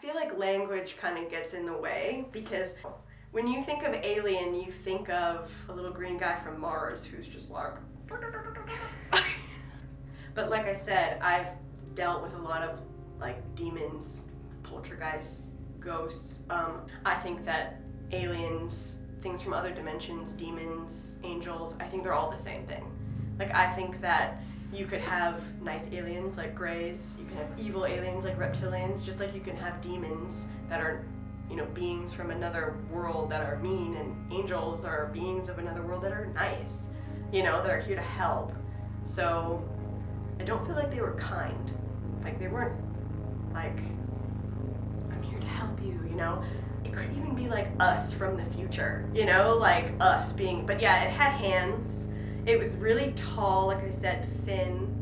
feel like language kind of gets in the way, because when you think of alien, you think of a little green guy from Mars who's just like... But like I said, I've dealt with a lot of like demons, poltergeists, ghosts. I think that aliens, things from other dimensions, demons, angels, I think they're all the same thing. Like, I think that you could have nice aliens like greys, you can have evil aliens like reptilians, just like you can have demons that are, you know, beings from another world that are mean, and angels are beings of another world that are nice, you know, that are here to help. So I don't feel like they were kind. Like, they weren't like, I'm here to help you, you know? It could even be like us from the future, you know, like us being, but yeah, it had hands. It was really tall, like I said, thin.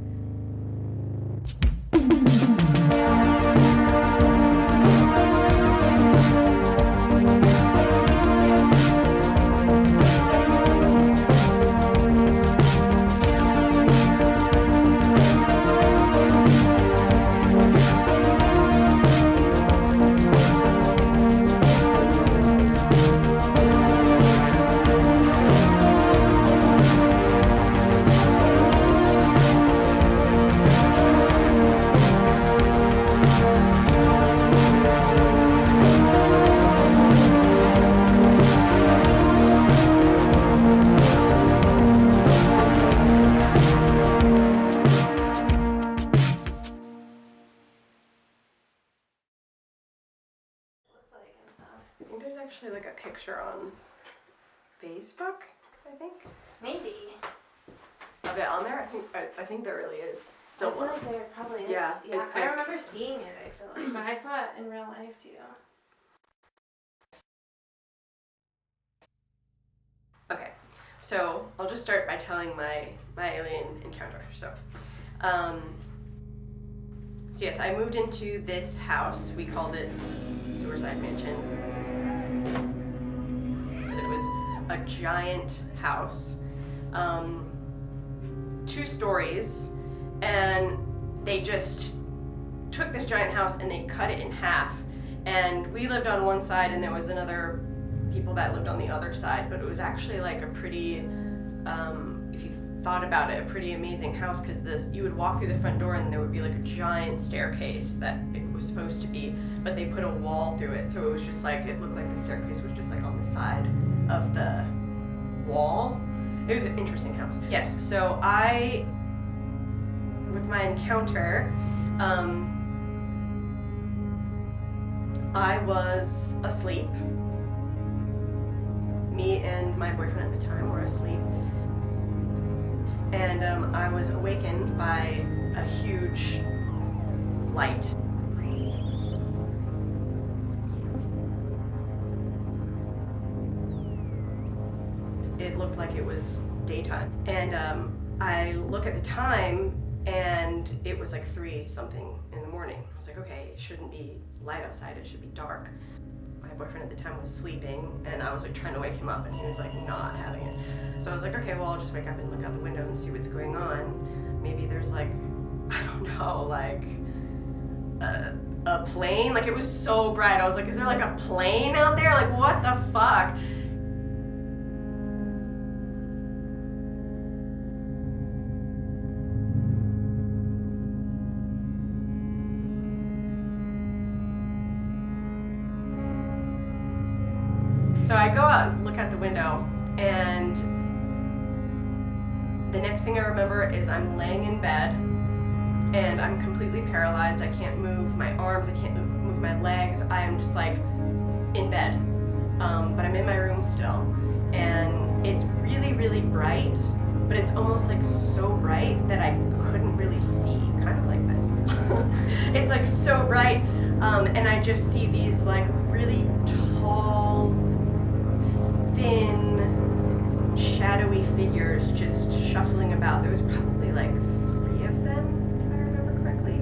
I think there's actually like a picture on Facebook, I think. Maybe. Of it on there? I think there really is. Still I feel one. like there probably is. Yeah, Yeah, it's I like, remember seeing it, I feel like. But I saw it in real life too. Okay, so I'll just start by telling my alien encounter. So yes, I moved into this house. We called it Sewercide Mansion. It was a giant house, 2 stories, and they just took this giant house and they cut it in half. And we lived on one side, and there was another people that lived on the other side, but it was actually like a pretty, if you thought about it, a pretty amazing house, because you would walk through the front door and there would be like a giant staircase that it was supposed to be, but they put a wall through it, so it was just like, it looked like the staircase was just like on the side of the wall. It was an interesting house. Yes, so with my encounter, I was asleep. Me and my boyfriend at the time were asleep, and I was awakened by a huge light. It looked like it was daytime, and I look at the time, and it was like 3-something in the morning. I was like, okay, it shouldn't be light outside, it should be dark. My boyfriend at the time was sleeping, and I was like trying to wake him up, and he was like not having it. So I was like, okay, well, I'll just wake up and look out the window and see what's going on. Maybe there's like, I don't know, like a plane. Like, it was so bright. I was like, is there like a plane out there? Like, what the fuck? So I go out and look out the window, and the next thing I remember is I'm laying in bed, and I'm completely paralyzed. I can't move my arms, I can't move my legs. I am just like in bed, but I'm in my room still, and it's really, really bright, but it's almost like so bright that I couldn't really see, kind of like this. It's like so bright, and I just see these like really tall, thin, shadowy figures just shuffling about. There was probably like 3 of them, if I remember correctly.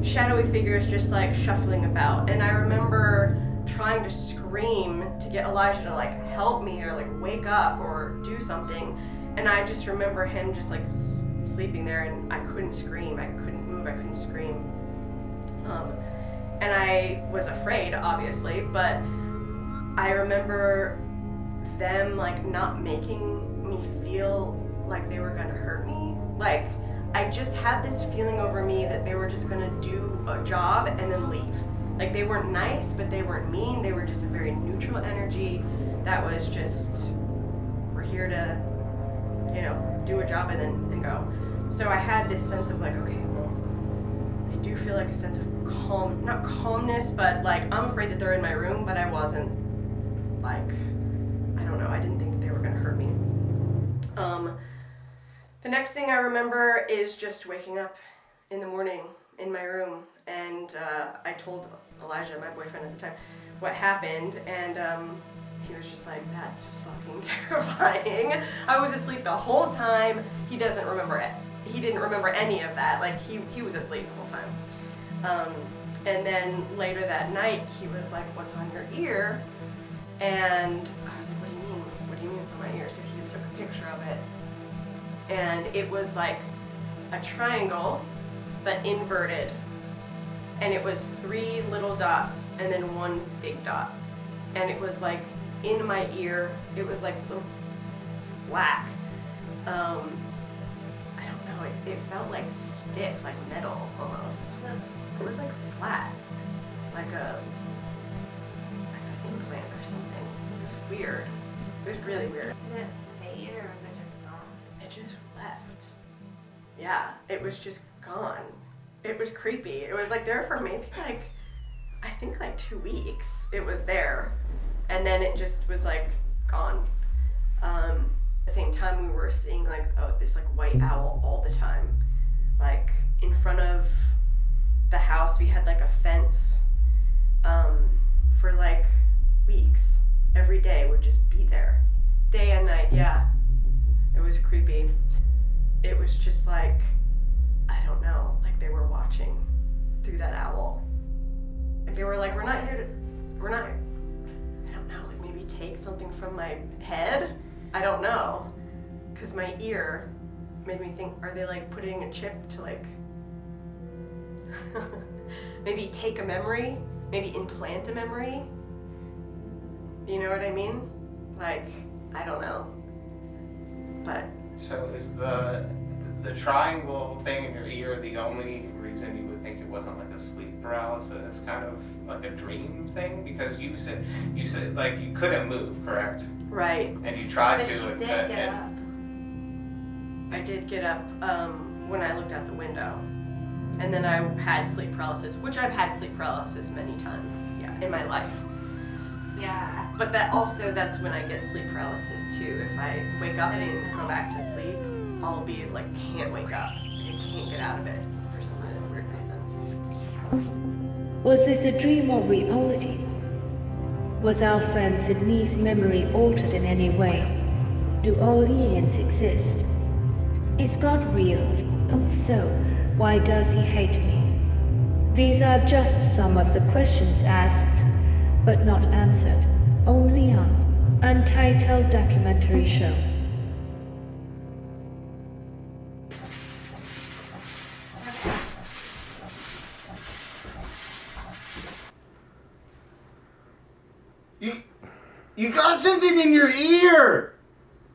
Shadowy figures just like shuffling about. And I remember trying to scream to get Elijah to like help me or like wake up or do something. And I just remember him just like sleeping there, and I couldn't scream, I couldn't move, I couldn't scream. And I was afraid, obviously, but I remember them like not making me feel like they were gonna hurt me. Like, I just had this feeling over me that they were just gonna do a job and then leave. Like, they weren't nice, but they weren't mean. They were just a very neutral energy that was just, we're here to, you know, do a job and then go. So I had this sense of like, okay, well, I do feel like a sense of calm, not calmness, but like, I'm afraid that they're in my room, but I wasn't like, I don't know, I didn't think they were gonna hurt me. The next thing I remember is just waking up in the morning in my room, and I told Elijah, my boyfriend at the time, what happened, and he was just like, that's fucking terrifying. I was asleep the whole time. He doesn't remember it. He didn't remember any of that. Like, he was asleep the whole time. And then later that night, he was like, what's on your ear? And I was like, what do you mean? What do you mean it's on my ear? So he took a picture of it. And it was like a triangle, but inverted. And it was 3 little dots and then 1 big dot. And it was like in my ear. It was like little black. I don't know, it felt like stiff, like metal almost. It was like flat, like an implant or something. It was weird. It was really weird. Did it fade or was it just gone? It just left. Yeah, it was just gone. It was creepy. It was like there for maybe like, I think like 2 weeks. It was there. And then it just was like gone. At the same time, we were seeing like this like white owl all the time. Like in front of the house, we had like a fence for like weeks. Every day would just be there. Day and night, yeah. It was creepy. It was just like, I don't know, like they were watching through that owl. Like they were like, I don't know, like maybe take something from my head? I don't know. Because my ear made me think, are they like putting a chip to like, maybe take a memory? Maybe implant a memory? You know what I mean? Like, I don't know. But. So is the triangle thing in your ear the only reason you would think it wasn't like a sleep paralysis, kind of like a dream thing? Because you said like you couldn't move, correct? Right. And you tried But to. she did get up. I did get up when I looked out the window. And then I had sleep paralysis, which I've had sleep paralysis many times, yeah, in my life. Yeah. But that's when I get sleep paralysis too. If I wake up and go back to sleep, I'll be like, can't wake up. I can't get out of it for some really weird reason. Was this a dream or reality? Was our friend Sydney's memory altered in any way? Do all aliens exist? Is God real? If so, why does he hate me? These are just some of the questions asked, but not answered, only on Untitled Documentary Show. You got something in your ear!